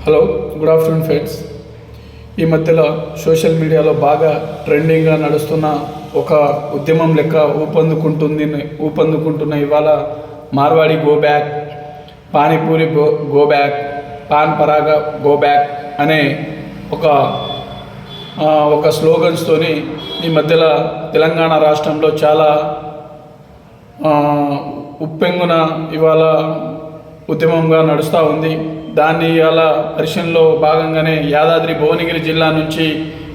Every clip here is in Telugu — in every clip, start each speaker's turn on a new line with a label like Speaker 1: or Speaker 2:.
Speaker 1: Hello, good afternoon friends. ఈ మధ్యలో సోషల్ మీడియాలో బాగా ట్రెండింగ్గా నడుస్తున్న ఒక ఉద్యమం లెక్క ఊపందుకుంటున్న ఇవాళ Marwadi go back, panipuri go back, Pan Parag go back అనే ఒక స్లోగన్స్తోని ఈ మధ్యలో తెలంగాణ రాష్ట్రంలో చాలా ఉప్పెంగున ఇవాళ ఉద్యమంగా నడుస్తూ ఉంది. దాన్ని ఇవాళ పరిశీలనలో భాగంగానే యాదాద్రి భువనగిరి జిల్లా నుంచి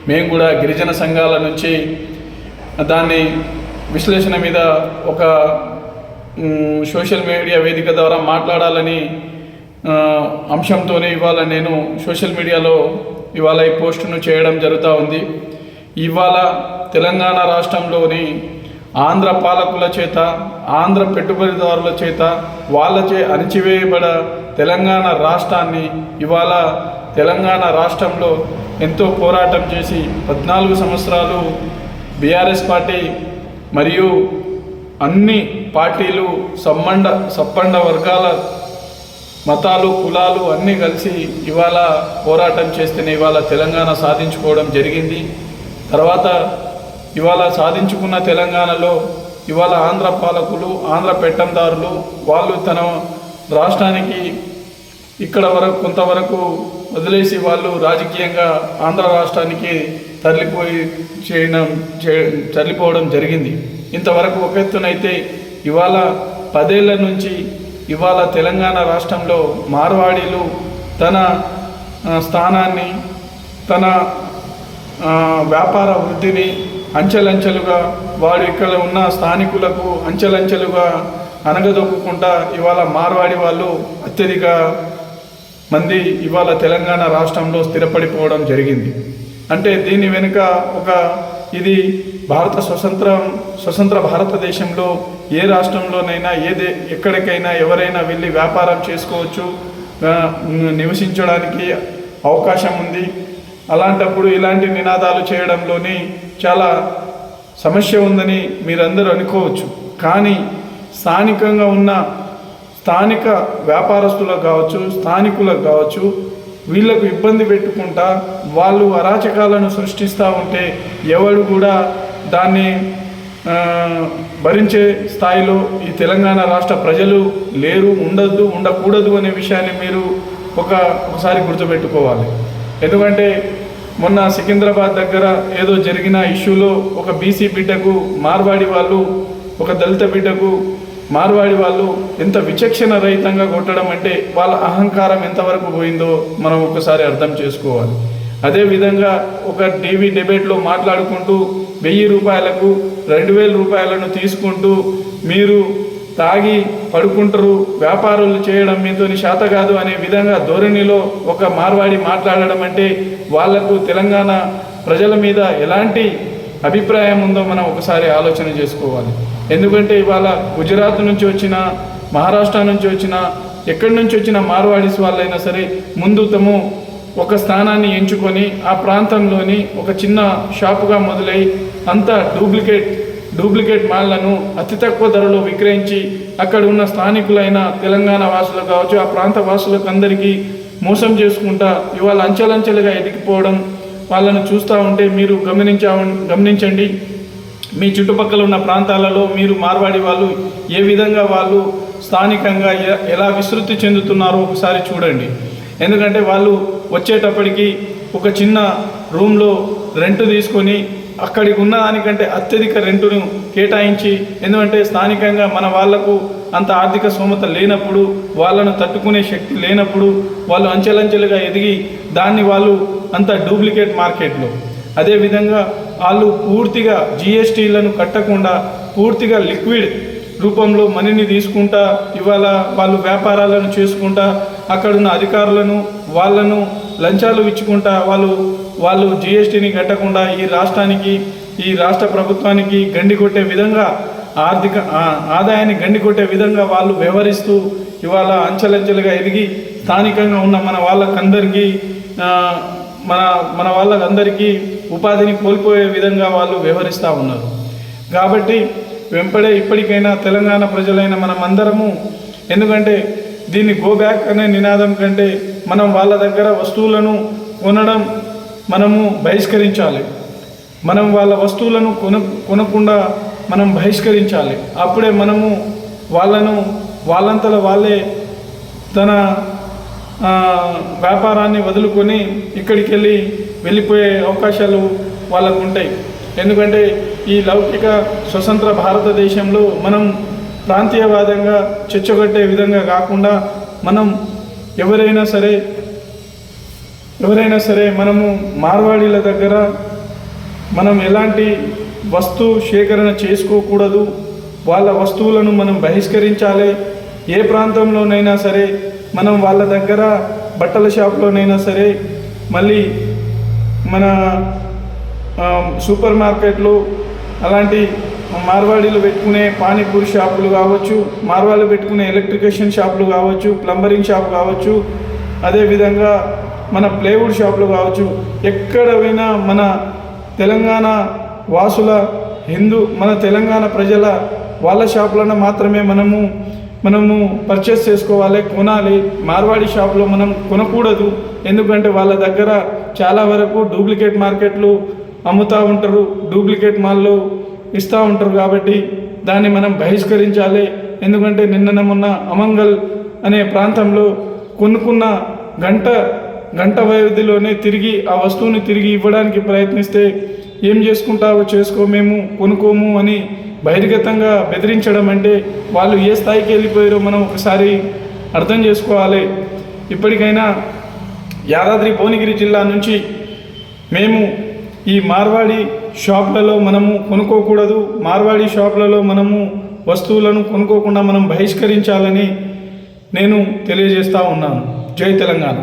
Speaker 1: మేము కూడా గిరిజన సంఘాల నుంచి దాన్ని విశ్లేషణ మీద ఒక సోషల్ మీడియా వేదిక ద్వారా మాట్లాడాలని అంశంతో ఇవాళ నేను సోషల్ మీడియాలో ఇవాళ ఈ పోస్టును చేయడం జరుగుతూ ఉంది. ఇవాళ తెలంగాణ రాష్ట్రంలోని ఆంధ్ర పాలకుల చేత, ఆంధ్ర పెట్టుబడిదారుల చేత వాళ్ళచే అణిచివేయబడ తెలంగాణ రాష్ట్రాన్ని ఇవాళ తెలంగాణ రాష్ట్రంలో ఎంతో పోరాటం చేసి 14 సంవత్సరాలు బీఆర్ఎస్ పార్టీ మరియు అన్ని పార్టీలు సప్పండ వర్గాల మతాలు, కులాలు అన్నీ కలిసి ఇవాళ పోరాటం చేస్తేనే ఇవాళ తెలంగాణ సాధించుకోవడం జరిగింది. తర్వాత ఇవాళ సాధించుకున్న తెలంగాణలో ఇవాళ ఆంధ్ర పాలకులు, ఆంధ్ర పెత్తందారులు వాళ్ళు తన రాష్ట్రానికి ఇక్కడ వరకు కొంతవరకు వదిలేసి వాళ్ళు రాజకీయంగా ఆంధ్ర రాష్ట్రానికి తరలిపోవడం జరిగింది. ఇంతవరకు ఒక ఎత్తునైతే ఇవాళ 10 ఏళ్ల నుంచి ఇవాళ తెలంగాణ రాష్ట్రంలో మార్వాడీలు తన స్థానాన్ని, తన వ్యాపార వృద్ధిని అంచెలంచెలుగా వాడు ఇక్కడ ఉన్న స్థానికులకు అంచెలంచెలుగా అనగదొక్కుంటా ఇవాళ మార్వాడి వాళ్ళు అత్యధిక మంది ఇవాళ తెలంగాణ రాష్ట్రంలో స్థిరపడిపోవడం జరిగింది. అంటే దీని వెనుక ఇది స్వతంత్ర భారతదేశంలో ఏ రాష్ట్రంలోనైనా ఎక్కడికైనా ఎవరైనా వెళ్ళి వ్యాపారం చేసుకోవచ్చు, నివసించడానికి అవకాశం ఉంది. అలాంటప్పుడు ఇలాంటి నినాదాలు చేయడంలోని చాలా సమస్య ఉందని మీరందరూ అనుకోవచ్చు. కానీ స్థానికంగా ఉన్న స్థానిక వ్యాపారస్తులకు కావచ్చు, స్థానికులకు కావచ్చు, వీళ్లకు ఇబ్బంది పెట్టుకుంటా వాళ్ళు అరాచకాలను సృష్టిస్తూ ఉంటే ఎవరు కూడా దాన్ని భరించే స్థాయిలో ఈ తెలంగాణ రాష్ట్ర ప్రజలు లేరు, ఉండకూడదు అనే విషయాన్ని మీరు ఒకసారి గుర్తుపెట్టుకోవాలి. ఎందుకంటే మొన్న సికింద్రాబాద్ దగ్గర ఏదో జరిగిన ఇష్యూలో ఒక బీసీ బిడ్డకు మార్వాడి వాళ్ళు, ఒక దళిత బిడ్డకు మార్వాడి వాళ్ళు ఎంత విచక్షణ రహితంగా కొట్టడం అంటే వాళ్ళ అహంకారం ఎంతవరకు పోయిందో మనం ఒకసారి అర్థం చేసుకోవాలి. అదేవిధంగా ఒక టీవీ డిబేట్లో మాట్లాడుకుంటూ 1000 రూపాయలకు 2000 రూపాయలను తీసుకుంటూ మీరు తాగి పడుకుంటారు, వ్యాపారాలు చేయడం మీతోని శాత కాదు అనే విధంగా ధోరణిలో ఒక మార్వాడి మాట్లాడడం అంటే వాళ్లకు తెలంగాణ ప్రజల మీద ఎలాంటి అభిప్రాయం ఉందో మనం ఒకసారి ఆలోచన చేసుకోవాలి. ఎందుకంటే ఇవాళ గుజరాత్ నుంచి వచ్చిన, మహారాష్ట్ర నుంచి వచ్చిన, ఎక్కడి నుంచి వచ్చిన మార్వాడీస్ వాళ్ళైనా సరే ముందు తము ఒక స్థానాన్ని ఎంచుకొని ఆ ప్రాంతంలోని ఒక చిన్న షాపుగా మొదలై అంతా డూప్లికేట్ మాల్లను అతి తక్కువ ధరలో విక్రయించి అక్కడ ఉన్న స్థానికులైన తెలంగాణ వాసులకు కావచ్చు, ఆ ప్రాంత వాసులకు అందరికీ మోసం చేసుకుంటా ఇవాళ అంచెలంచెలుగా ఎదిగిపోవడం వాళ్ళను చూస్తూ ఉంటే మీరు గమనించండి. మీ చుట్టుపక్కల ఉన్న ప్రాంతాలలో మీరు మార్వాడి వాళ్ళు ఏ విధంగా వాళ్ళు స్థానికంగా ఎలా విస్తృతి చెందుతున్నారో ఒకసారి చూడండి. ఎందుకంటే వాళ్ళు వచ్చేటప్పటికి ఒక చిన్న రూమ్లో రెంట్ తీసుకొని అక్కడికి ఉన్న దానికంటే అత్యధిక రెంటును కేటాయించి, ఎందుకంటే స్థానికంగా మన వాళ్లకు అంత ఆర్థిక స్తోమత లేనప్పుడు, వాళ్ళను తట్టుకునే శక్తి లేనప్పుడు వాళ్ళు అంచెలంచెలుగా ఎదిగి దాన్ని వాళ్ళు అంత డూప్లికేట్ మార్కెట్లో, అదేవిధంగా వాళ్ళు పూర్తిగా GSTలను కట్టకుండా పూర్తిగా లిక్విడ్ రూపంలో మనీని తీసుకుంటా ఇవాళ వాళ్ళు వ్యాపారాలను చేసుకుంటా అక్కడున్న అధికారులను వాళ్ళను లంచాలు ఇచ్చుకుంటా వాళ్ళు GSTని కట్టకుండా ఈ రాష్ట్ర ప్రభుత్వానికి గండి కొట్టే విధంగా, ఆర్థిక ఆదాయాన్ని గండి కొట్టే విధంగా వాళ్ళు వ్యవహరిస్తూ ఇవాళ అంచెలంచెలుగా ఎదిగి స్థానికంగా ఉన్న మన వాళ్ళకందరికీ ఉపాధిని కోల్పోయే విధంగా వాళ్ళు వ్యవహరిస్తూ ఉన్నారు. కాబట్టి ఇప్పటికైనా తెలంగాణ ప్రజలైన మనమందరము, ఎందుకంటే దీన్ని గో బ్యాక్ అనే నినాదం కంటే మనం వాళ్ళ దగ్గర వస్తువులను కొనడం మనము బహిష్కరించాలి. మనం వాళ్ళ వస్తువులను కొనకుండా మనం బహిష్కరించాలి. అప్పుడే మనము వాళ్ళంతలో వాళ్ళే తన వ్యాపారాన్ని వదులుకొని ఇక్కడికి వెళ్ళిపోయే అవకాశాలు వాళ్ళకు ఉంటాయి. ఎందుకంటే ఈ లౌకిక స్వతంత్ర భారతదేశంలో మనం ప్రాంతీయవాదంగా చెచ్చగొట్టే విధంగా కాకుండా మనం ఎవరైనా సరే మనము మార్వాడీల దగ్గర మనం ఎలాంటి వస్తు సేకరణ చేసుకోకూడదు. వాళ్ళ వస్తువులను మనం బహిష్కరించాలి. ఏ ప్రాంతంలోనైనా సరే మనం వాళ్ళ దగ్గర బట్టల షాప్లోనైనా సరే, మళ్ళీ మన సూపర్ మార్కెట్లు, అలాంటి మార్వాడీలు పెట్టుకునే పానీపూరి షాపులు కావచ్చు, మార్వాడీలు పెట్టుకునే ఎలక్ట్రికేషన్ షాపులు కావచ్చు, ప్లంబరింగ్ షాప్ కావచ్చు, అదేవిధంగా మన ప్లేవుడ్ షాపులు కావచ్చు, ఎక్కడ పోయినా మన తెలంగాణ వాసుల మన తెలంగాణ ప్రజల వాళ్ళ షాపులను మాత్రమే మనము పర్చేస్ చేసుకోవాలి, కొనాలి. మార్వాడి షాప్లో మనం కొనకూడదు. ఎందుకంటే వాళ్ళ దగ్గర చాలా వరకు డూప్లికేట్ మార్కెట్లు అమ్ముతూ ఉంటారు, డూప్లికేట్ మాల్లో ఇస్తూ ఉంటారు. కాబట్టి దాన్ని మనం బహిష్కరించాలి. ఎందుకంటే నిన్న మొన్న అమంగల్ అనే ప్రాంతంలో కొనుక్కున్న గంట వ్యవధిలోనే తిరిగి ఆ వస్తువుని తిరిగి ఇవ్వడానికి ప్రయత్నిస్తే ఏం చేసుకుంటావో చేసుకో, మేము కొనుక్కోము అని బహిర్గతంగా బెదిరించడం అంటే వాళ్ళు ఏ స్థాయికి వెళ్ళిపోయారో మనం ఒకసారి అర్థం చేసుకోవాలి. ఇప్పటికైనా యాదాద్రి భువనగిరి జిల్లా నుంచి మేము ఈ మార్వాడి షాపులలో మనము కొనుక్కోకూడదు, మార్వాడి షాపులలో మనము వస్తువులను కొనుక్కోకుండా మనం బహిష్కరించాలని నేను తెలియజేస్తూ ఉన్నాను. జై తెలంగాణ.